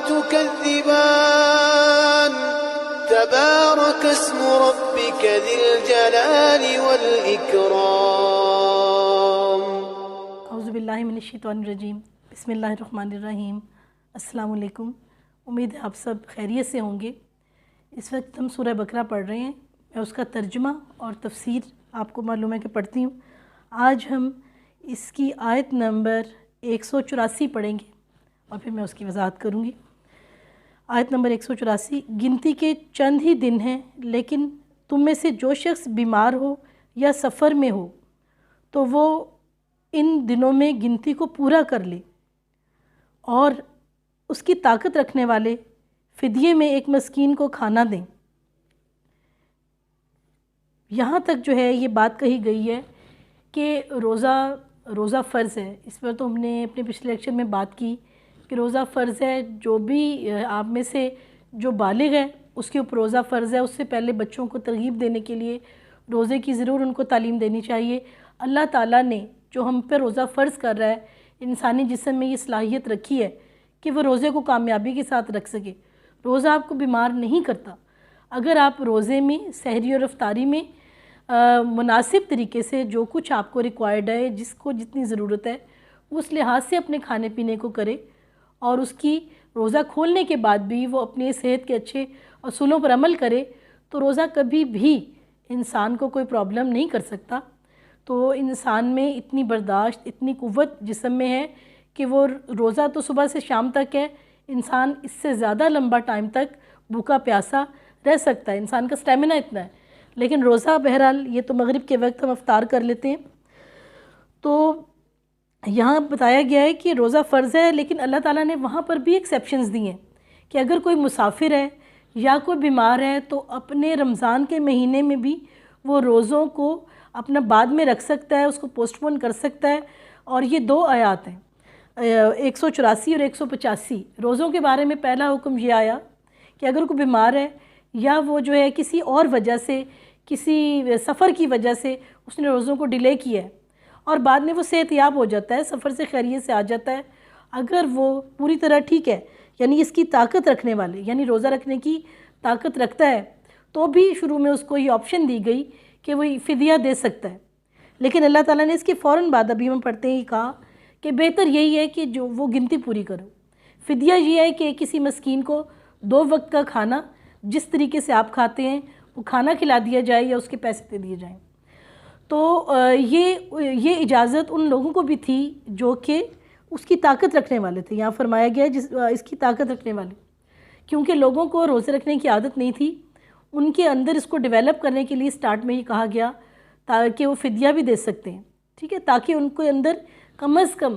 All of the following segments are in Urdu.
تكذبان تبارك اسم ربك ذي الجلال والإكرام. اعوذ باللہ من الشیطان الرجیم. بسم اللہ الرحمن الرحیم. السلام علیکم. امید ہے آپ سب خیریت سے ہوں گے. اس وقت ہم سورہ بقرہ پڑھ رہے ہیں. میں اس کا ترجمہ اور تفسیر آپ کو معلوم ہے کہ پڑھتی ہوں. آج ہم اس کی آیت نمبر 184 پڑھیں گے اور پھر میں اس کی وضاحت کروں گی. آیت نمبر 184. گنتی کے چند ہی دن ہیں، لیکن تم میں سے جو شخص بیمار ہو یا سفر میں ہو تو وہ ان دنوں میں گنتی کو پورا کر لے، اور اس کی طاقت رکھنے والے فدیے میں ایک مسکین کو کھانا دیں. یہاں تک جو ہے یہ بات کہی گئی ہے کہ روزہ فرض ہے. اس پر تو ہم نے اپنے پچھلے لیکچر میں بات کی کہ روزہ فرض ہے. جو بھی آپ میں سے جو بالغ ہے اس کے اوپر روزہ فرض ہے. اس سے پہلے بچوں کو ترغیب دینے کے لیے روزے کی ضرور ان کو تعلیم دینی چاہیے. اللہ تعالیٰ نے جو ہم پہ روزہ فرض کر رہا ہے، انسانی جسم میں یہ صلاحیت رکھی ہے کہ وہ روزے کو کامیابی کے ساتھ رکھ سکے. روزہ آپ کو بیمار نہیں کرتا. اگر آپ روزے میں سحری اور افطاری میں مناسب طریقے سے جو کچھ آپ کو ریکوائرڈ ہے، جس کو جتنی ضرورت ہے، اس لحاظ سے اپنے کھانے پینے کو کرے، اور اس کی روزہ کھولنے کے بعد بھی وہ اپنی صحت کے اچھے اصولوں پر عمل کرے، تو روزہ کبھی بھی انسان کو کوئی پرابلم نہیں کر سکتا. تو انسان میں اتنی برداشت، اتنی قوت جسم میں ہے کہ وہ روزہ تو صبح سے شام تک ہے. انسان اس سے زیادہ لمبا ٹائم تک بھوکا پیاسا رہ سکتا ہے. انسان کا سٹیمنا اتنا ہے. لیکن روزہ بہرحال یہ تو مغرب کے وقت ہم افطار کر لیتے ہیں. تو یہاں بتایا گیا ہے کہ روزہ فرض ہے، لیکن اللہ تعالیٰ نے وہاں پر بھی ایکسیپشنز دی ہیں کہ اگر کوئی مسافر ہے یا کوئی بیمار ہے تو اپنے رمضان کے مہینے میں بھی وہ روزوں کو اپنا بعد میں رکھ سکتا ہے، اس کو پوسٹ پون کر سکتا ہے. اور یہ دو آیات ہیں 184 اور 185. روزوں کے بارے میں پہلا حکم یہ آیا کہ اگر کوئی بیمار ہے یا وہ جو ہے کسی اور وجہ سے، کسی سفر کی وجہ سے اس نے روزوں کو ڈیلے کیا ہے اور بعد میں وہ صحت یاب ہو جاتا ہے، سفر سے خیریت سے آ جاتا ہے، اگر وہ پوری طرح ٹھیک ہے، یعنی اس کی طاقت رکھنے والے، یعنی روزہ رکھنے کی طاقت رکھتا ہے، تو بھی شروع میں اس کو یہ آپشن دی گئی کہ وہ فدیہ دے سکتا ہے. لیکن اللہ تعالیٰ نے اس کے فوراً بعد ابھی ہم پڑھتے ہی کہا کہ بہتر یہی ہے کہ جو وہ گنتی پوری کرو. فدیہ یہ ہے کہ کسی مسکین کو 2 وقت کا کھانا جس طریقے سے آپ کھاتے ہیں وہ کھانا کھلا دیا جائے یا اس کے پیسے دے دیے جائیں. تو یہ اجازت ان لوگوں کو بھی تھی جو کہ اس کی طاقت رکھنے والے تھے. یہاں فرمایا گیا اس کی طاقت رکھنے والے، کیونکہ لوگوں کو روزے رکھنے کی عادت نہیں تھی. ان کے اندر اس کو ڈیولپ کرنے کے لیے سٹارٹ میں ہی کہا گیا تاکہ وہ فدیہ بھی دے سکتے ہیں. ٹھیک ہے، تاکہ ان کے اندر کم از کم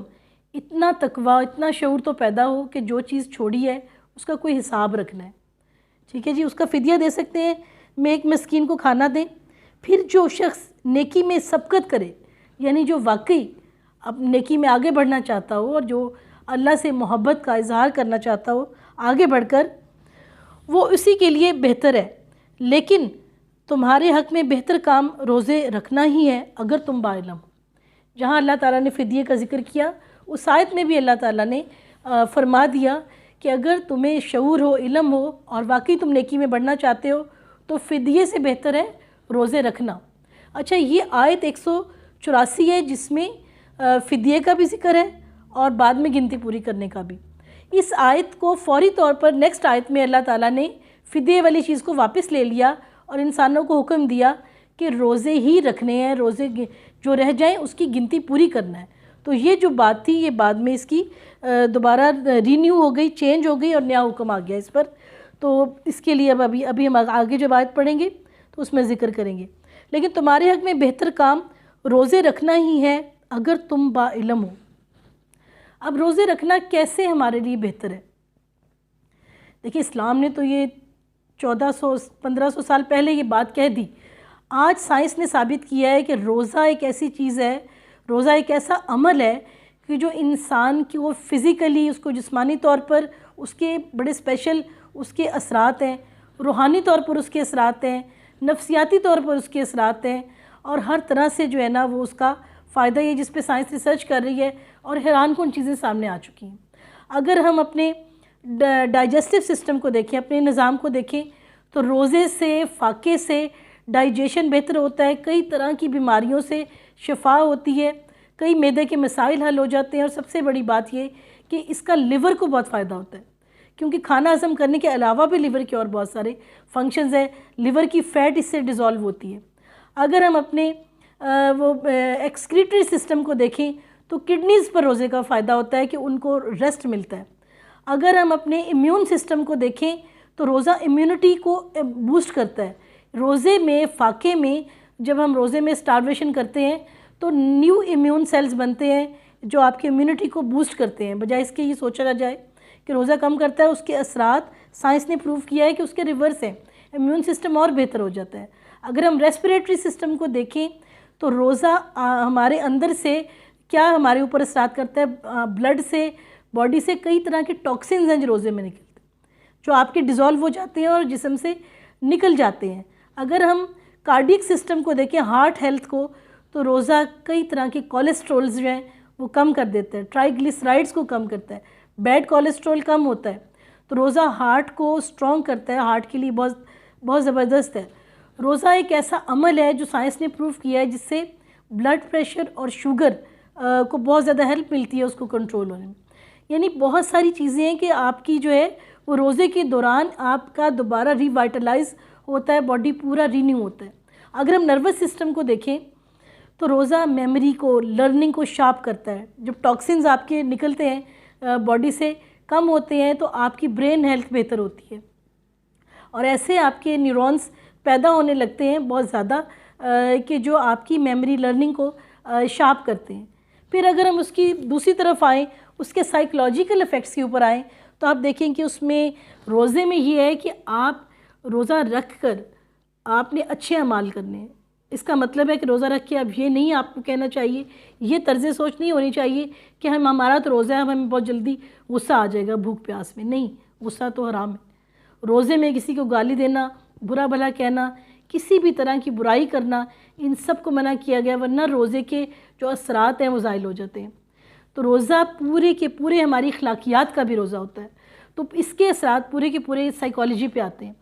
اتنا تقوی، اتنا شعور تو پیدا ہو کہ جو چیز چھوڑی ہے اس کا کوئی حساب رکھنا ہے. ٹھیک ہے جی، اس کا فدیہ دے سکتے ہیں، میں ایک مسکین کو کھانا دیں. پھر جو شخص نیکی میں سبقت کرے، یعنی جو واقعی اب نیکی میں آگے بڑھنا چاہتا ہو اور جو اللہ سے محبت کا اظہار کرنا چاہتا ہو آگے بڑھ کر، وہ اسی کے لیے بہتر ہے. لیکن تمہارے حق میں بہتر کام روزے رکھنا ہی ہے اگر تم باعلم ہو. جہاں اللہ تعالیٰ نے فدیے کا ذکر کیا، اس آیت میں بھی اللہ تعالیٰ نے فرما دیا کہ اگر تمہیں شعور ہو، علم ہو اور واقعی تم نیکی میں بڑھنا چاہتے ہو تو فدیے سے بہتر ہے روزے رکھنا. اچھا، یہ آیت 184 ہے جس میں فدیے کا بھی ذکر ہے اور بعد میں گنتی پوری کرنے کا بھی. اس آیت کو فوری طور پر نیکسٹ آیت میں اللہ تعالیٰ نے فدیے والی چیز کو واپس لے لیا اور انسانوں کو حکم دیا کہ روزے ہی رکھنے ہیں، روزے جو رہ جائیں اس کی گنتی پوری کرنا ہے. تو یہ جو بات تھی یہ بعد میں اس کی دوبارہ رینیو ہو گئی، چینج ہو گئی اور نیا حکم آ گیا اس پر. تو اس کے لیے ابھی ہم آگے جب آیت پڑھیں گے تو اس میں ذکر کریں گے. لیکن تمہارے حق میں بہتر کام روزے رکھنا ہی ہے اگر تم باعلم ہو. اب روزے رکھنا کیسے ہمارے لیے بہتر ہے؟ دیکھیں، اسلام نے تو یہ 1400-1500 سال پہلے یہ بات کہہ دی. آج سائنس نے ثابت کیا ہے کہ روزہ ایک ایسی چیز ہے، روزہ ایک ایسا عمل ہے کہ جو انسان کی وہ فزیکلی، اس کو جسمانی طور پر اس کے بڑے اسپیشل اس کے اثرات ہیں، روحانی طور پر اس کے اثرات ہیں، نفسیاتی طور پر اس کے اثرات ہیں، اور ہر طرح سے جو ہے نا وہ اس کا فائدہ یہ جس پہ سائنس ریسرچ کر رہی ہے اور حیران کن چیزیں سامنے آ چکی ہیں. اگر ہم اپنے ڈائجسٹو سسٹم کو دیکھیں، اپنے نظام کو دیکھیں تو روزے سے، فاقے سے ڈائجیشن بہتر ہوتا ہے، کئی طرح کی بیماریوں سے شفا ہوتی ہے، کئی معدے کے مسائل حل ہو جاتے ہیں، اور سب سے بڑی بات یہ کہ اس کا لیور کو بہت فائدہ ہوتا ہے، کیونکہ کھانا ہضم کرنے کے علاوہ بھی لیور کے اور بہت سارے فنکشنز ہیں، لیور کی فیٹ اس سے ڈیزالو ہوتی ہے۔ اگر ہم اپنے وہ ایکسکریٹری سسٹم کو دیکھیں تو کڈنیز پر روزے کا فائدہ ہوتا ہے کہ ان کو ریسٹ ملتا ہے۔ اگر ہم اپنے امیون سسٹم کو دیکھیں تو روزہ امیونٹی کو بوسٹ کرتا ہے۔ روزے میں، فاقے میں جب ہم روزے میں سٹارویشن کرتے ہیں تو نیو امیون سیلز بنتے ہیں جو آپ کی امیونٹی کو بوسٹ کرتے ہیں، بجائے اس کے یہ سوچا نہ جائے کہ روزہ کم کرتا ہے، اس کے اثرات سائنس نے پروف کیا ہے کہ اس کے ریورس ہیں، امیون سسٹم اور بہتر ہو جاتا ہے۔ اگر ہم ریسپریٹری سسٹم کو دیکھیں تو روزہ ہمارے اندر سے کیا ہمارے اوپر اثرات کرتا ہے، بلڈ سے، باڈی سے کئی طرح کے ٹاکسنز ہیں جو روزے میں نکلتے ہیں، جو آپ کے ڈیزالو ہو جاتے ہیں اور جسم سے نکل جاتے ہیں۔ اگر ہم کارڈیک سسٹم کو دیکھیں، ہارٹ ہیلتھ کو، تو روزہ کئی طرح کے کولیسٹرولز جو ہیں وہ کم کر دیتا ہے، ٹرائیگلیسرائڈز کو کم کرتا ہے، بیڈ کولیسٹرول کم ہوتا ہے، تو روزہ ہارٹ کو سٹرونگ کرتا ہے، ہارٹ کے لیے بہت زبردست ہے۔ روزہ ایک ایسا عمل ہے جو سائنس نے پروف کیا ہے جس سے بلڈ پریشر اور شوگر کو بہت زیادہ ہیلپ ملتی ہے اس کو کنٹرول ہونے میں۔ یعنی بہت ساری چیزیں ہیں کہ آپ کی جو ہے وہ روزے کے دوران آپ کا دوبارہ ریوائٹلائز ہوتا ہے، باڈی پورا رینیو ہوتا ہے۔ اگر ہم نروس سسٹم کو دیکھیں تو روزہ میموری کو، لرننگ کو شارپ کرتا ہے۔ جب ٹاکسنز آپ کے نکلتے ہیں باڈی سے، کم ہوتے ہیں، تو آپ کی برین ہیلتھ بہتر ہوتی ہے، اور ایسے آپ کے نیورونز پیدا ہونے لگتے ہیں بہت زیادہ کہ جو آپ کی میموری لرننگ کو شارپ کرتے ہیں۔ پھر اگر ہم اس کی دوسری طرف آئیں، اس کے سائیکلوجیکل ایفیکٹس کے اوپر آئیں، تو آپ دیکھیں کہ اس میں روزے میں یہ ہے کہ آپ روزہ رکھ کر آپ نے اچھے اعمال کرنے ہیں۔ اس کا مطلب ہے کہ روزہ رکھ کے اب یہ نہیں آپ کو کہنا چاہیے، یہ طرز سوچ نہیں ہونی چاہیے کہ ہمارا تو روزہ ہے، ہمیں بہت جلدی غصہ آ جائے گا بھوک پیاس میں۔ نہیں، غصہ تو حرام ہے۔ روزے میں کسی کو گالی دینا، برا بھلا کہنا، کسی بھی طرح کی برائی کرنا، ان سب کو منع کیا گیا، ورنہ روزے کے جو اثرات ہیں وہ زائل ہو جاتے ہیں۔ تو روزہ پورے کے پورے ہماری اخلاقیات کا بھی روزہ ہوتا ہے، تو اس کے اثرات پورے کے پورے سائیکالوجی پہ آتے ہیں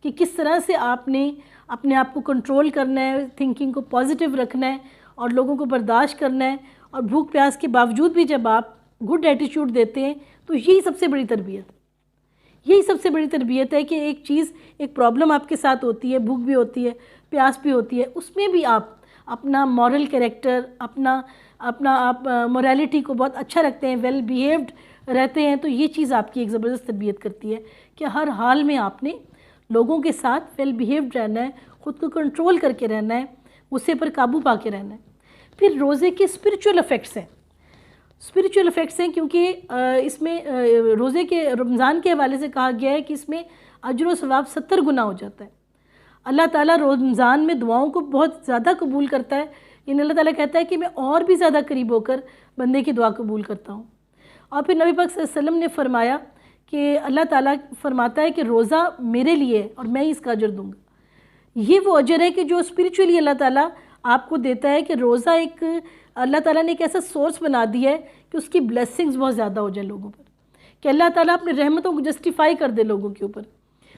کہ کس طرح سے آپ نے اپنے آپ کو کنٹرول کرنا ہے، تھنکنگ کو پازیٹیو رکھنا ہے اور لوگوں کو برداشت کرنا ہے، اور بھوک پیاس کے باوجود بھی جب آپ گڈ ایٹیٹیوڈ دیتے ہیں تو یہی سب سے بڑی تربیت ہے۔ یہی سب سے بڑی تربیت ہے کہ ایک چیز، ایک پرابلم آپ کے ساتھ ہوتی ہے، بھوک بھی ہوتی ہے، پیاس بھی ہوتی ہے، اس میں بھی آپ اپنا مورل کریکٹر، اپنا آپ موریلٹی کو بہت اچھا رکھتے ہیں، ویل بیہیوڈ رہتے ہیں، تو یہ چیز آپ کی ایک زبردست تربیت کرتی ہے کہ ہر حال میں آپ نے لوگوں کے ساتھ ویل بیہیوڈ رہنا ہے، خود کو کنٹرول کر کے رہنا ہے، غصے پر قابو پا کے رہنا ہے۔ پھر روزے کے اسپریچول ایفیکٹس ہیں، اسپریچول ایفیکٹس ہیں کیونکہ اس میں روزے کے رمضان کے حوالے سے کہا گیا ہے کہ اس میں اجر و ثواب 70 گنا ہو جاتا ہے۔ اللہ تعالیٰ رمضان میں دعاؤں کو بہت زیادہ قبول کرتا ہے، یعنی اللہ تعالیٰ کہتا ہے کہ میں اور بھی زیادہ قریب ہو کر بندے کی دعا قبول کرتا ہوں۔ اور پھر نبی پاک صلی اللہ علیہ وسلم نے فرمایا کہ اللہ تعالیٰ فرماتا ہے کہ روزہ میرے لیے ہے اور میں ہی اس کا اجر دوں گا۔ یہ وہ اجر ہے کہ جو اسپریچولی اللہ تعالیٰ آپ کو دیتا ہے، کہ روزہ ایک اللہ تعالیٰ نے ایک ایسا سورس بنا دیا ہے کہ اس کی بلیسنگز بہت زیادہ ہو جائیں لوگوں پر، کہ اللہ تعالیٰ اپنی رحمتوں کو جسٹیفائی کر دے لوگوں کے اوپر،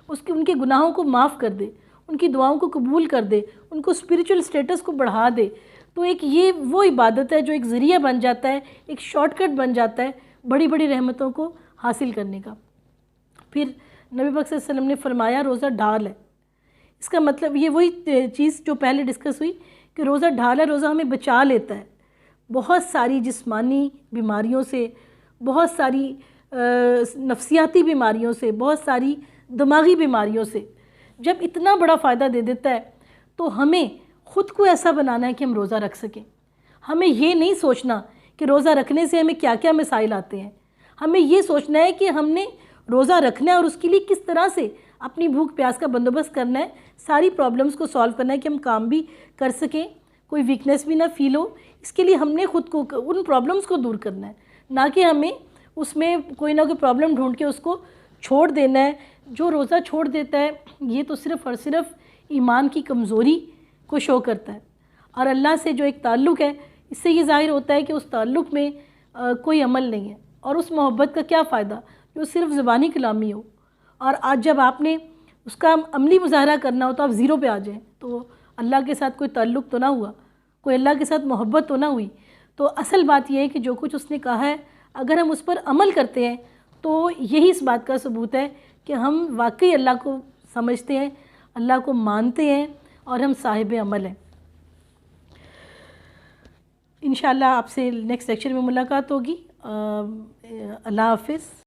ان کے گناہوں کو معاف کر دے، ان کی دعاؤں کو قبول کر دے، ان کو اسپریچول سٹیٹس کو بڑھا دے۔ تو ایک یہ وہ عبادت ہے جو ایک ذریعہ بن جاتا ہے، ایک شارٹ کٹ بن جاتا ہے بڑی بڑی رحمتوں کو حاصل کرنے کا۔ پھر نبی پاک صلی اللہ علیہ وسلم نے فرمایا روزہ ڈھال ہے۔ اس کا مطلب یہ وہی چیز جو پہلے ڈسکس ہوئی کہ روزہ ڈھال ہے، روزہ ہمیں بچا لیتا ہے بہت ساری جسمانی بیماریوں سے، بہت ساری نفسیاتی بیماریوں سے، بہت ساری دماغی بیماریوں سے۔ جب اتنا بڑا فائدہ دے دیتا ہے تو ہمیں خود کو ایسا بنانا ہے کہ ہم روزہ رکھ سکیں۔ ہمیں یہ نہیں سوچنا کہ روزہ رکھنے سے ہمیں کیا کیا مسائل آتے ہیں، ہمیں یہ سوچنا ہے کہ ہم نے روزہ رکھنا ہے اور اس کے لیے کس طرح سے اپنی بھوک پیاس کا بندوبست کرنا ہے، ساری پرابلمز کو سالو کرنا ہے کہ ہم کام بھی کر سکیں، کوئی ویکنیس بھی نہ فیل ہو۔ اس کے لیے ہم نے خود کو ان پرابلمز کو دور کرنا ہے، نہ کہ ہمیں اس میں کوئی نہ کوئی پرابلم ڈھونڈ کے اس کو چھوڑ دینا ہے۔ جو روزہ چھوڑ دیتا ہے یہ تو صرف اور صرف ایمان کی کمزوری کو شو کرتا ہے، اور اللہ سے جو ایک تعلق ہے اس سے یہ ظاہر ہوتا ہے کہ اس تعلق میں کوئی عمل نہیں ہے، اور اس محبت کا کیا فائدہ جو صرف زبانی کلامی ہو، اور آج جب آپ نے اس کا عملی مظاہرہ کرنا ہو تو آپ زیرو پہ آ جائیں، تو اللہ کے ساتھ کوئی تعلق تو نہ ہوا، کوئی اللہ کے ساتھ محبت تو نہ ہوئی۔ تو اصل بات یہ ہے کہ جو کچھ اس نے کہا ہے اگر ہم اس پر عمل کرتے ہیں تو یہی اس بات کا ثبوت ہے کہ ہم واقعی اللہ کو سمجھتے ہیں، اللہ کو مانتے ہیں، اور ہم صاحب عمل ہیں۔ انشاءاللہ آپ سے نیکسٹ لیکچر میں ملاقات ہوگی۔ اللہ حافظ۔